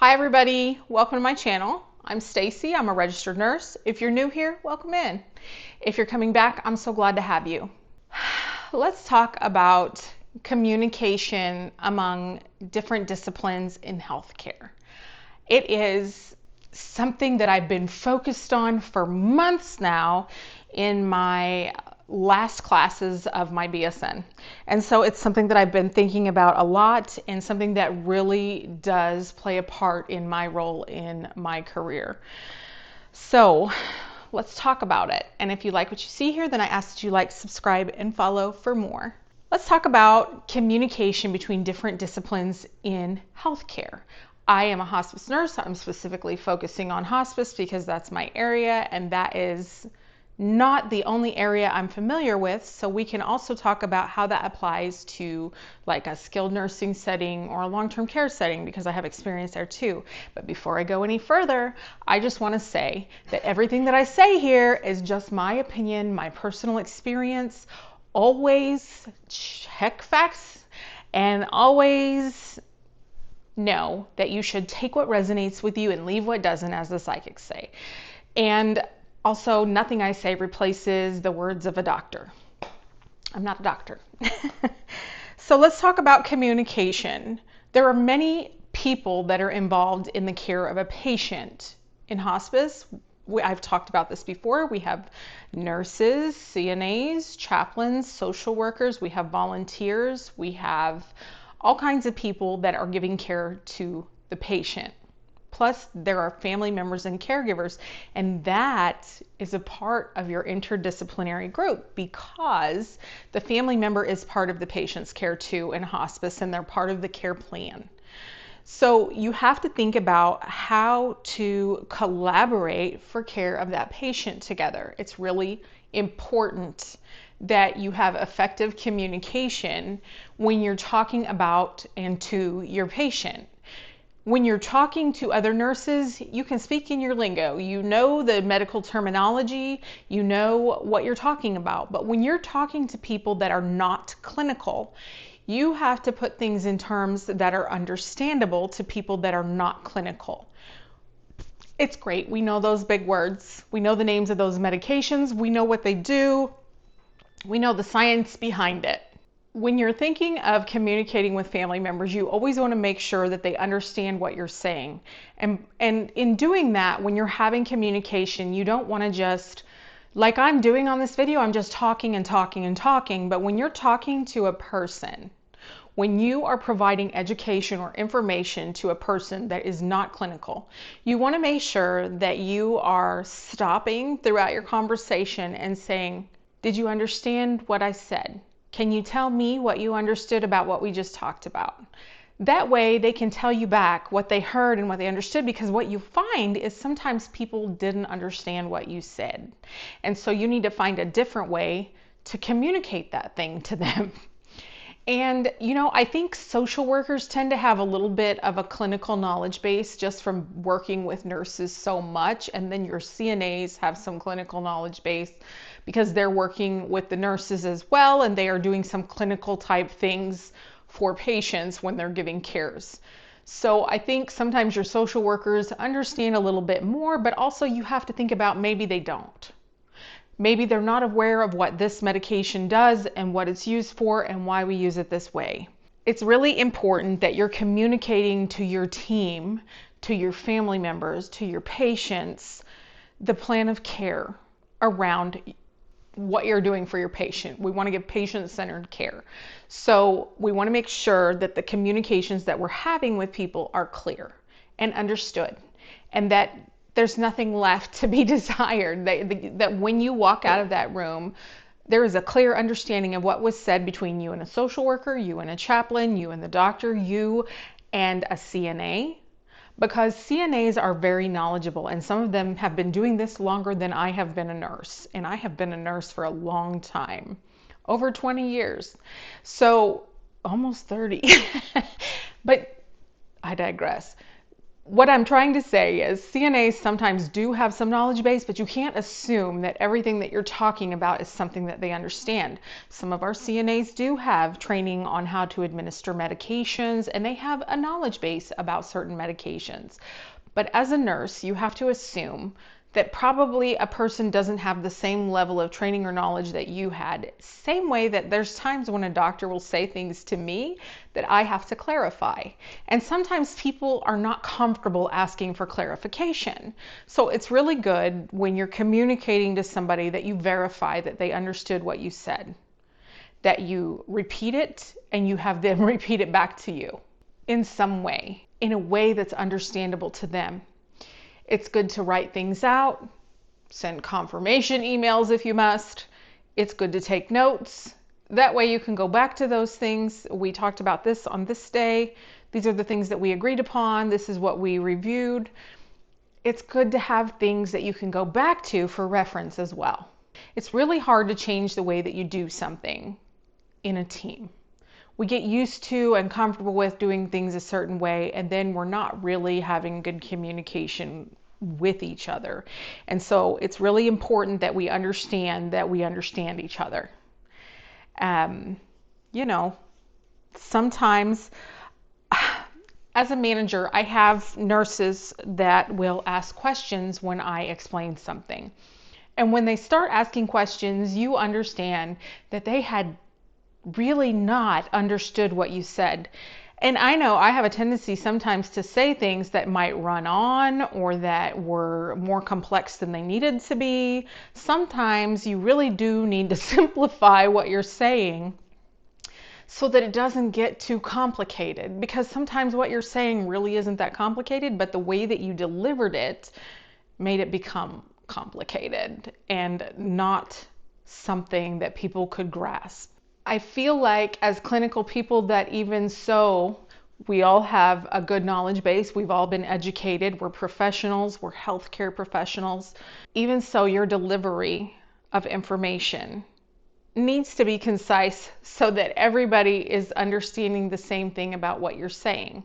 Hi everybody, welcome to my channel. I'm Stacy, I'm a registered nurse. If you're new here, welcome in. If you're coming back, I'm so glad to have you. Let's talk about communication among different disciplines in healthcare. It is something that I've been focused on for months now in my last classes of my BSN. And so it's something that I've been thinking about a lot and something that really does play a part in my role in my career. So let's talk about it. And if you like what you see here, then I ask that you like, subscribe, and follow for more. Let's talk about communication between different disciplines in healthcare. I am a hospice nurse. I'm specifically focusing on hospice because that's my area, and that is not the only area I'm familiar with. So we can also talk about how that applies to like a skilled nursing setting or a long-term care setting, because I have experience there too. But before I go any further, I just want to say that everything that I say here is just my opinion, my personal experience. Always check facts and always know that you should take what resonates with you and leave what doesn't, as the psychics say. And also, nothing I say replaces the words of a doctor. I'm not a doctor. So let's talk about communication. There are many people that are involved in the care of a patient in hospice. I've talked about this before. We have nurses, CNAs, chaplains, social workers. We have volunteers. We have all kinds of people that are giving care to the patient. Plus, there are family members and caregivers, and that is a part of your interdisciplinary group because the family member is part of the patient's care too in hospice, and they're part of the care plan. So you have to think about how to collaborate for care of that patient together. It's really important that you have effective communication when you're talking about and to your patient. When you're talking to other nurses, you can speak in your lingo. You know the medical terminology, you know what you're talking about. But when you're talking to people that are not clinical, you have to put things in terms that are understandable to people that are not clinical. It's great. We know those big words. We know the names of those medications. We know what they do. We know the science behind it. When you're thinking of communicating with family members, you always want to make sure that they understand what you're saying. And in doing that, when you're having communication, you don't want to just, like I'm doing on this video, I'm just talking and talking and talking. But when you're talking to a person, when you are providing education or information to a person that is not clinical, you want to make sure that you are stopping throughout your conversation and saying, "Did you understand what I said? Can you tell me what you understood about what we just talked about?" That way they can tell you back what they heard and what they understood, because what you find is sometimes people didn't understand what you said. And so you need to find a different way to communicate that thing to them. And, you know, I think social workers tend to have a little bit of a clinical knowledge base just from working with nurses so much. And then your CNAs have some clinical knowledge base because they're working with the nurses as well, and they are doing some clinical type things for patients when they're giving cares. So I think sometimes your social workers understand a little bit more, but also you have to think about maybe they don't. Maybe they're not aware of what this medication does and what it's used for and why we use it this way. It's really important that you're communicating to your team, to your family members, to your patients, the plan of care around what you're doing for your patient. We want to give patient-centered care. So we want to make sure that the communications that we're having with people are clear and understood, and that there's nothing left to be desired. That when you walk out of that room, there is a clear understanding of what was said between you and a social worker, you and a chaplain, you and the doctor, you and a CNA. Because CNAs are very knowledgeable, and some of them have been doing this longer than I have been a nurse. And I have been a nurse for a long time, over 20 years. So almost 30. But I digress. What I'm trying to say is CNAs sometimes do have some knowledge base, but you can't assume that everything that you're talking about is something that they understand. Some of our CNAs do have training on how to administer medications, and they have a knowledge base about certain medications. But as a nurse, you have to assume that probably a person doesn't have the same level of training or knowledge that you had. Same way that there's times when a doctor will say things to me that I have to clarify. And sometimes people are not comfortable asking for clarification. So it's really good when you're communicating to somebody that you verify that they understood what you said, that you repeat it and you have them repeat it back to you in some way, in a way that's understandable to them. It's good to write things out, send confirmation emails if you must. It's good to take notes. That way you can go back to those things. We talked about this on this day. These are the things that we agreed upon. This is what we reviewed. It's good to have things that you can go back to for reference as well. It's really hard to change the way that you do something in a team. We get used to and comfortable with doing things a certain way, and then we're not really having good communication with each other. And so it's really important that we understand each other. Sometimes as a manager, I have nurses that will ask questions when I explain something. And when they start asking questions, you understand that they had really not understood what you said. And I know I have a tendency sometimes to say things that might run on or that were more complex than they needed to be. Sometimes you really do need to simplify what you're saying so that it doesn't get too complicated, because sometimes what you're saying really isn't that complicated, but the way that you delivered it made it become complicated and not something that people could grasp. I feel like as clinical people that even so, we all have a good knowledge base. We've all been educated. We're professionals. We're healthcare professionals. Even so, your delivery of information needs to be concise so that everybody is understanding the same thing about what you're saying.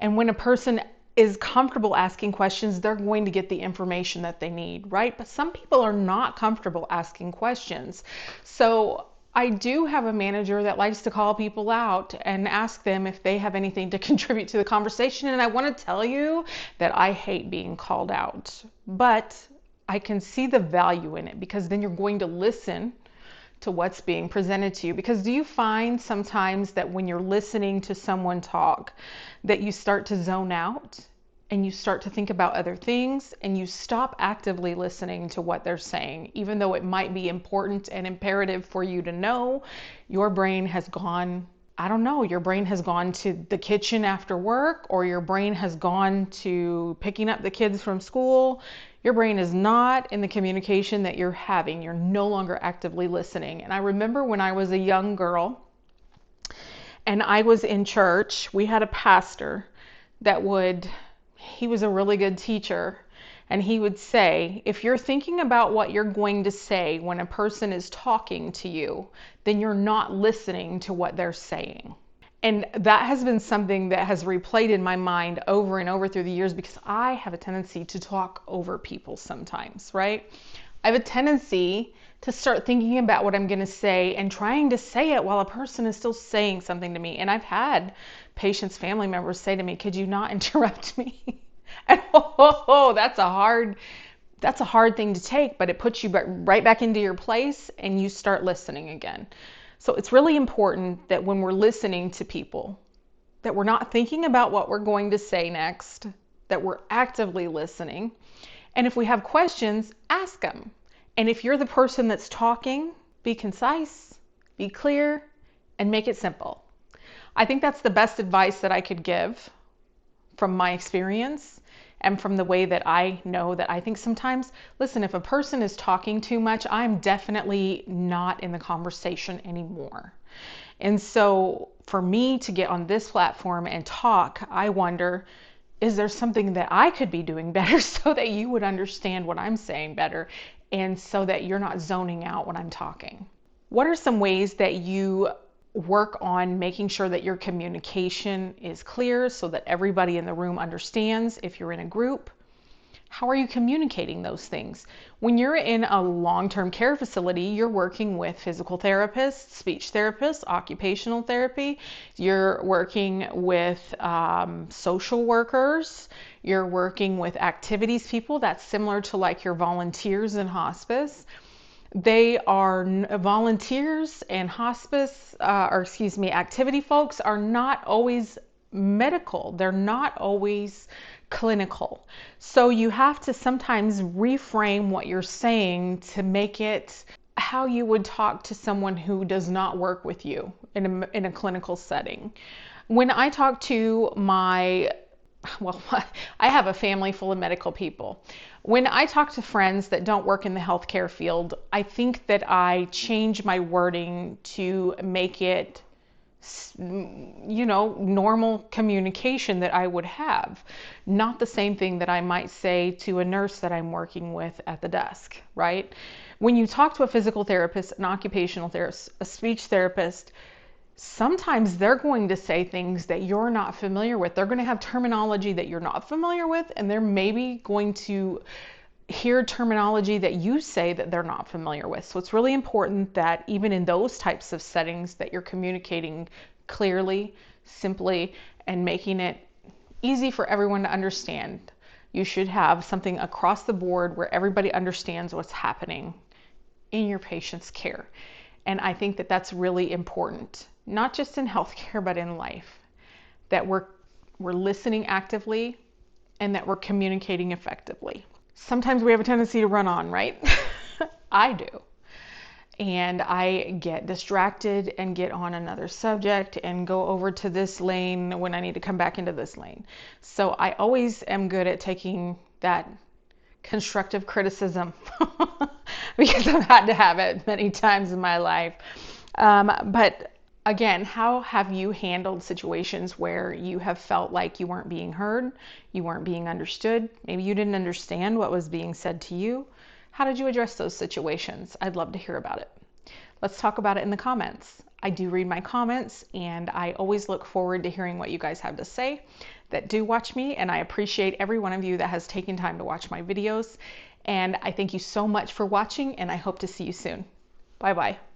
And when a person is comfortable asking questions, they're going to get the information that they need, right? But some people are not comfortable asking questions. So I do have a manager that likes to call people out and ask them if they have anything to contribute to the conversation. And I want to tell you that I hate being called out, but I can see the value in it, because then you're going to listen to what's being presented to you. Because do you find sometimes that when you're listening to someone talk, that you start to zone out and you start to think about other things and you stop actively listening to what they're saying? Even though it might be important and imperative for you to know, your brain has gone, I don't know, your brain has gone to the kitchen after work, or your brain has gone to picking up the kids from school. Your brain is not in the communication that you're having. You're no longer actively listening. And I remember when I was a young girl and I was in church, we had a pastor that he was a really good teacher. And he would say, if you're thinking about what you're going to say when a person is talking to you, then you're not listening to what they're saying. And that has been something that has replayed in my mind over and over through the years, because I have a tendency to talk over people sometimes, right? I have a tendency to start thinking about what I'm going to say and trying to say it while a person is still saying something to me. And I've had patients' family members say to me, could you not interrupt me? And that's a hard thing to take, but it puts you right back into your place and you start listening again. So it's really important that when we're listening to people, that we're not thinking about what we're going to say next, that we're actively listening. And if we have questions, ask them. And if you're the person that's talking, be concise, be clear, and make it simple. I think that's the best advice that I could give from my experience and from the way that I know that I think sometimes, listen, if a person is talking too much, I'm definitely not in the conversation anymore. And so for me to get on this platform and talk, I wonder, is there something that I could be doing better so that you would understand what I'm saying better, and so that you're not zoning out when I'm talking? What are some ways that you work on making sure that your communication is clear so that everybody in the room understands. If you're in a group, how are you communicating those things? When you're in a long-term care facility, you're working with physical therapists, speech therapists, occupational therapy. You're working with social workers. You're working with activities people. That's similar to like your volunteers in hospice. They are volunteers, and hospice, activity folks are not always medical. They're not always clinical. So you have to sometimes reframe what you're saying to make it how you would talk to someone who does not work with you in a clinical setting. When I talk to well, I have a family full of medical people. When I talk to friends that don't work in the healthcare field, I think that I change my wording to make it, normal communication that I would have, not the same thing that I might say to a nurse that I'm working with at the desk, right? When you talk to a physical therapist, an occupational therapist, a speech therapist, sometimes they're going to say things that you're not familiar with. They're going to have terminology that you're not familiar with, and they're maybe going to hear terminology that you say that they're not familiar with. So it's really important that even in those types of settings that you're communicating clearly, simply, and making it easy for everyone to understand. You should have something across the board where everybody understands what's happening in your patient's care. And I think that that's really important, not just in healthcare, but in life, that we're listening actively and that we're communicating effectively. Sometimes we have a tendency to run on, right? I do. And I get distracted and get on another subject and go over to this lane when I need to come back into this lane. So I always am good at taking that constructive criticism because I've had to have it many times in my life. But again, how have you handled situations where you have felt like you weren't being heard, you weren't being understood? Maybe you didn't understand what was being said to you. How did you address those situations? I'd love to hear about it. Let's talk about it in the comments. I do read my comments, and I always look forward to hearing what you guys have to say that do watch me, and I appreciate every one of you that has taken time to watch my videos. And I thank you so much for watching, and I hope to see you soon. Bye-bye.